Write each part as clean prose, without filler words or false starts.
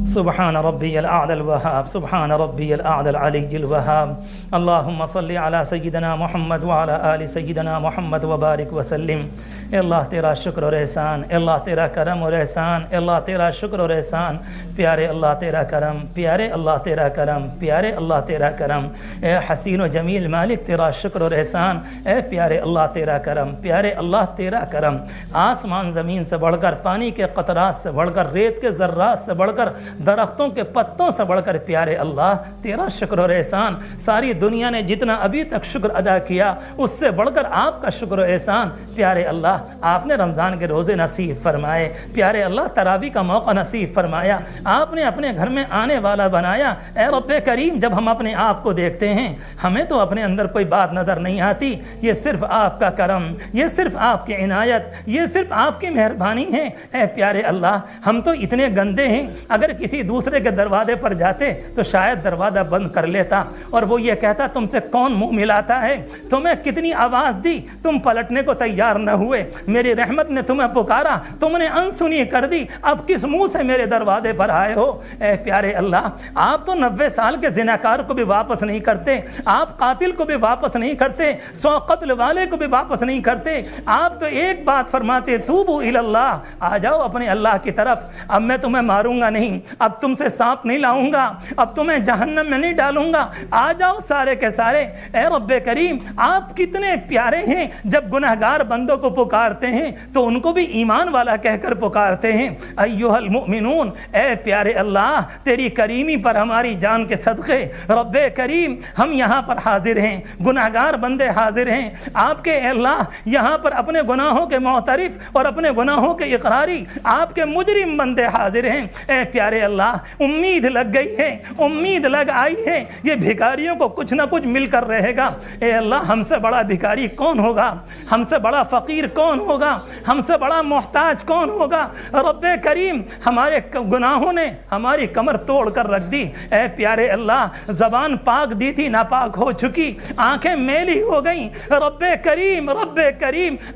سبحان ربی الاعلی الوہاب، سبحان ربی الاعلی العلی الوہاب۔ اللہم صلی علی سیدنا محمد وعلی آل سیدنا محمد وبارک وسلم۔ اے اللہ تیرا شکر اور احسان، اے اللہ تیرا کرم اور احسان، اے اللہ تیرا شکر اور احسان، پیارے اللہ تیرا کرم، پیارے اللہ تیرا کرم، پیارے اللہ تیرا کرم، اے حسین و جمیل مالک تیرا شکر اور احسان، اے پیارے اللہ تیرا کرم، پیارے اللہ تیرا کرم۔ آسمان زمین سے بڑھ کر، پانی کے قطرات سے بڑھ کر، ریت کے ذرات سے بڑھ کر، درختوں کے پتوں سے بڑھ کر پیارے اللہ تیرا شکر اور احسان۔ ساری دنیا نے جتنا ابھی تک شکر ادا کیا اس سے بڑھ کر آپ کا شکر و احسان۔ پیارے اللہ آپ نے رمضان کے روزے نصیب فرمائے، پیارے اللہ تراویح کا موقع نصیب فرمایا، آپ نے اپنے گھر میں آنے والا بنایا۔ اے رب کریم جب ہم اپنے آپ کو دیکھتے ہیں ہمیں تو اپنے اندر کوئی بات نظر نہیں آتی، یہ صرف آپ کا کرم، یہ صرف آپ کی عنایت، یہ صرف آپ کی مہربانی ہے۔ اے پیارے اللہ ہم تو اتنے گندے ہیں، اگر کسی دوسرے کے دروازے پر جاتے تو شاید دروازہ بند کر لیتا اور وہ یہ کہتا تم سے کون منہ ملاتا ہے، تمہیں کتنی آواز دی تم پلٹنے کو تیار نہ ہوئے، میری رحمت نے تمہیں پکارا تم نے انسنی کر دی، اب کس منہ سے میرے دروازے پر آئے ہو۔ اے پیارے اللہ آپ تو 90 سال کے زناکار کو بھی واپس نہیں کرتے، آپ قاتل کو بھی واپس نہیں کرتے، 100 قتل والے کو بھی واپس نہیں کرتے، آپ تو ایک بات فرماتے توبوا الی اللہ، آ جاؤ اپنے اللہ کی طرف، اب میں تمہیں ماروں گا نہیں، اب تم سے سانپ نہیں لاؤں گا، اب تمہیں جہنم میں نہیں ڈالوں گا، آ جاؤ سارے کے سارے۔ اے رب کریم آپ کتنے پیارے ہیں، جب گناہگار بندوں کو پکارتے ہیں تو ان کو بھی ایمان والا کہہ کر پکارتے ہیں۔ ایھا المؤمنون، اے پیارے اللہ تیری کریمی پر ہماری جان کے صدقے رب کریم ہم یہاں پر حاضر ہیں، گناہگار بندے حاضر ہیں آپ کے اے اللہ، یہاں پر اپنے گناہوں کے معترف اور اپنے گناہوں کے اقراری آپ کے مجرم بندے حاضر ہیں۔ اے پیارے اللہ امید لگ گئی ہے، امید لگ آئی ہے، یہ بھکاریوں کو کچھ نہ کچھ مل کر رہے گا۔ اے اللہ ہم سے بڑا بھکاری کون ہوگا، ہم سے بڑا فقیر کون ہوگا، ہم سے بڑا محتاج کون ہوگا۔ رب کریم ہمارے گناہوں نے ہماری کمر توڑ کر رکھ دی۔ اے پیارے اللہ زبان پاک دی تھی ناپاک ہو چکی، آنکھیں میلی ہو گئیں۔ رب کریم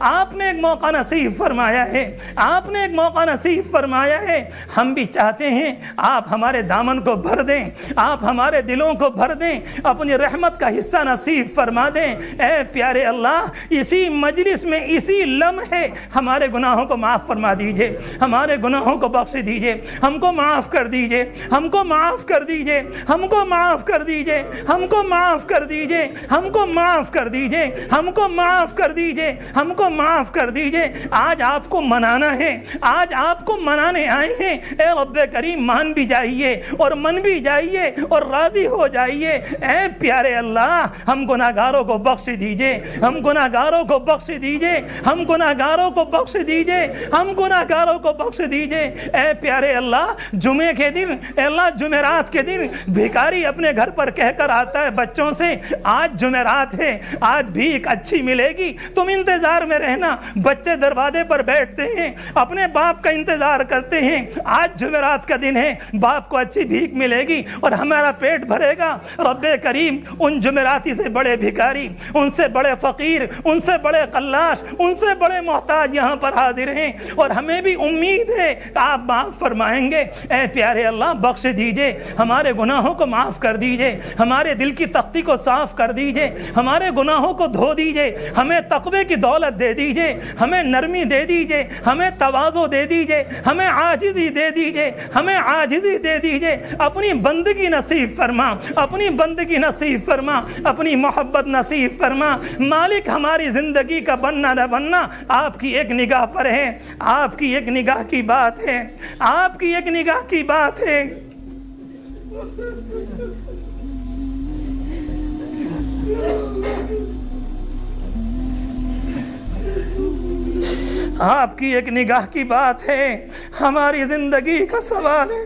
آپ نے ایک موقع نصیب فرمایا ہے، آپ نے ایک موقع نصیب فرمایا ہے، ہم بھی چاہتے ہیں آپ ہمارے دامن کو بھر دیں، آپ ہمارے دلوں کو بھر دیں، اپنی رحمت کا حصہ نصیب فرما دیں۔ اے پیارے اللہ اسی مجلس میں اسی لمحے ہمارے گناہوں کو معاف فرما دیجئے، ہمارے گناہوں کو بخش دیجئے، ہم کو معاف کر دیجئے، ہم کو معاف کر دیجئے، ہم کو معاف کر دیجئے، ہم کو معاف کر دیجئے، ہم کو معاف کر دیجئے، ہم کو معاف کر دیجئے، ہم کو معاف کر دیجئے۔ آج آپ کو منانا ہے، آج آپ کو منانے آئے ہیں۔ اے رب کریم مان بھی جائیے اور من بھی جائیے اور راضی ہو جائیے۔ اے پیارے اللہ ہم گناہگاروں کو بخش دیجئے، ہم گناہگاروں کو بخش دیجئے، ہم گناہگاروں کو بخش دیجئے، ہم گناہگاروں کو بخش دیجئے۔ اے پیارے اللہ جمعے کے دن، اے اللہ جمعرات کے دن بھکاری اپنے گھر پر کہہ کر آتا ہے بچوں سے آج جمعرات ہے، آج بھیک اچھی ملے گی، تم انتظار میں رہنا۔ بچے دروازے پر بیٹھتے ہیں اپنے باپ کا انتظار کرتے ہیں، آج جمعرات کا دن ہے، باپ کو اچھی بھیک ملے گی اور ہمارا پیٹ بھرے گا۔ رب کریم ان جمعراتی سے بڑے بھکاری، ان سے بڑے فقیر، ان سے بڑے قلاش، ان سے بڑے محتاج یہاں پر حاضر ہیں اور ہمیں بھی امید ہے کہ آپ معاف فرمائیں گے۔ اے پیارے اللہ بخش دیجئے، ہمارے گناہوں کو معاف کر دیجئے، ہمارے دل کی تختی کو صاف کر دیجئے، ہمارے گناہوں کو دھو دیجئے، ہمیں تقوی کی دولت دے دیجئے، ہمیں نرمی دے دیجئے، ہمیں تواضع دے دیجئے، ہمیں عاجزی دے دیجئے، ہمیں عاجزی دے دیجئے۔ اپنی بندگی نصیب فرما، اپنی بندگی نصیب فرما، اپنی محبت نصیب فرما۔ مالک ہماری زندگی کا بننا نہ بننا آپ کی ایک نگاہ پر ہے، آپ کی ایک نگاہ کی بات ہے، آپ کی ایک نگاہ کی بات ہے۔ آپ کی ایک نگاہ کی بات ہے، ہماری زندگی کا سوال ہے،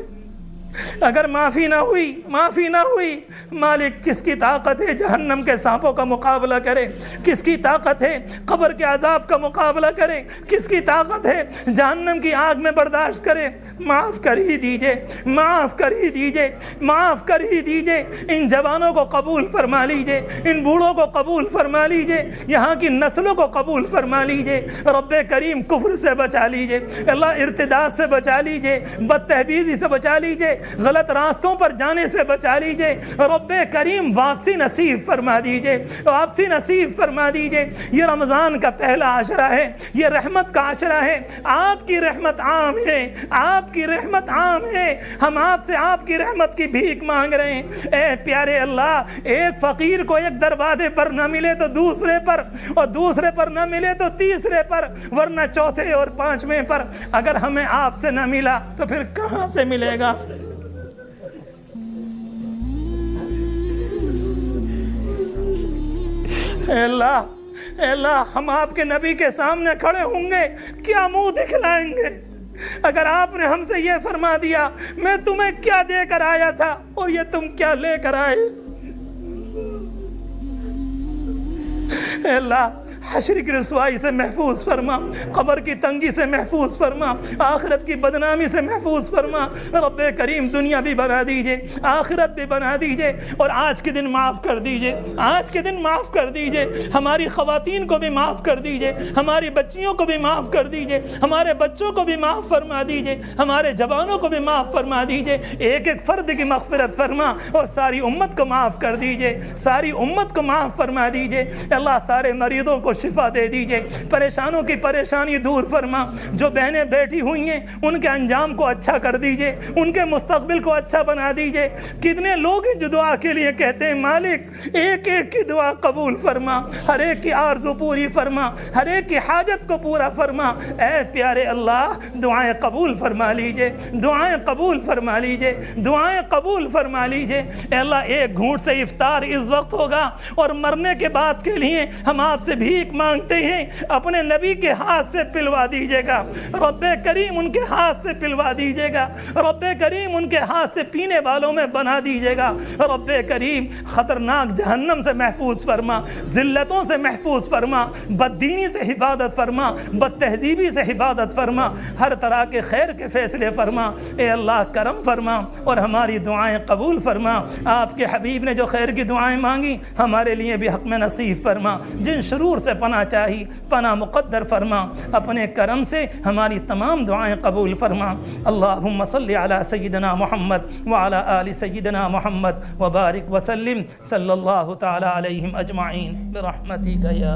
اگر معافی نہ ہوئی مالک کس کی طاقت ہے جہنم کے سانپوں کا مقابلہ کرے؟ کس کی طاقت ہے قبر کے عذاب کا مقابلہ کرے؟ کس کی طاقت ہے جہنم کی آگ میں برداشت کرے؟ معاف کر ہی دیجئے، معاف کر ہی دیجئے، معاف کر ہی دیجئے۔ ان جوانوں کو قبول فرما لیجئے، ان بوڑھوں کو قبول فرما لیجئے، یہاں کی نسلوں کو قبول فرما لیجئے۔ رب کریم کفر سے بچا لیجئے، اللہ ارتداد سے بچا لیجئے، بد تہذیبی سے بچا لیجئے، غلط راستوں پر جانے سے بچا لیجئے۔ رب کریم واپسی نصیب فرما دیجئے، واپسی نصیب فرما دیجئے۔ یہ رمضان کا پہلا عشرہ ہے، یہ رحمت کا عشرہ ہے، آپ کی رحمت عام ہے، آپ کی رحمت عام ہے۔ ہم آپ سے آپ کی رحمت کی بھیک مانگ رہے ہیں۔ اے پیارے اللہ، ایک فقیر کو ایک دروازے پر نہ ملے تو دوسرے پر، اور دوسرے پر نہ ملے تو تیسرے پر، ورنہ چوتھے اور پانچویں پر۔ اگر ہمیں آپ سے نہ ملا تو پھر کہاں سے ملے گا؟ اے اللہ، ہم آپ کے نبی کے سامنے کھڑے ہوں گے، کیا منہ دکھلائیں گے؟ اگر آپ نے ہم سے یہ فرما دیا میں تمہیں کیا دے کر آیا تھا اور یہ تم کیا لے کر آئے؟ اے اللہ، حشر کی رسوائی سے محفوظ فرما، قبر کی تنگی سے محفوظ فرما، آخرت کی بدنامی سے محفوظ فرما۔ رب کریم دنیا بھی بنا دیجئے، آخرت بھی بنا دیجئے، اور آج کے دن معاف کر دیجئے، آج کے دن معاف کر دیجئے۔ ہماری خواتین کو بھی معاف کر دیجئے، ہماری بچیوں کو بھی معاف کر دیجئے، ہمارے بچوں کو بھی معاف فرما دیجئے، ہمارے جوانوں کو بھی معاف فرما دیجئے۔ ایک ایک فرد کی مغفرت فرما اور ساری امت کو معاف کر دیجئے، ساری امت کو معاف فرما دیجئے۔ اللہ سارے مریضوں کو شفا دے دیجئے، پریشانوں کی پریشانی دور فرما۔ جو بہنیں بیٹھی ہوئی ہیں ان کے انجام کو اچھا کر دیجئے، ان کے مستقبل کو اچھا بنا دیجئے۔ کتنے لوگ ہیں جو دعا کے لیے کہتے ہیں مالک ایک ایک کی دعا قبول فرما، ہر ایک کی آرزو پوری فرما، ہر ایک کی حاجت کو پورا فرما۔ اے پیارے اللہ، دعائیں قبول فرما لیجئے، دعائیں قبول فرما لیجئے، دعائیں قبول فرما لیجئے۔ اے اللہ، ایک گھونٹ سے افطار اس وقت ہوگا اور مرنے کے بعد کے لیے ہم آپ سے بھیک مانگتے ہیں، اپنے نبی کے ہاتھ سے پلوا دیجئے گا۔ رب کریم ان کے ہاتھ سے پلوا دیجئے گا، رب کریم ان کے ہاتھ سے پینے والوں میں بنا دیجئے گا۔ رب کریم خطرناک جہنم سے محفوظ فرما، ذلتوں سے محفوظ فرما، بددینی سے حفاظت فرما، بد تہذیبی سے حفاظت فرما، ہر طرح کے خیر کے فیصلے فرما۔ اے اللہ کرم فرما اور ہماری دعائیں قبول فرما۔ آپ کے حبیب نے جو خیر کی دعائیں مانگی ہمارے لیے بھی حق میں نصیب فرما۔ جن شرور سے پناہ چاہی پناہ مقدر فرما، اپنے کرم سے ہماری تمام دعائیں قبول فرما۔ اللہم صلی علی سیدنا محمد وعلی آل سیدنا محمد وبارک وسلم صلی اللہ تعالی علیہم اجمعین برحمتک یا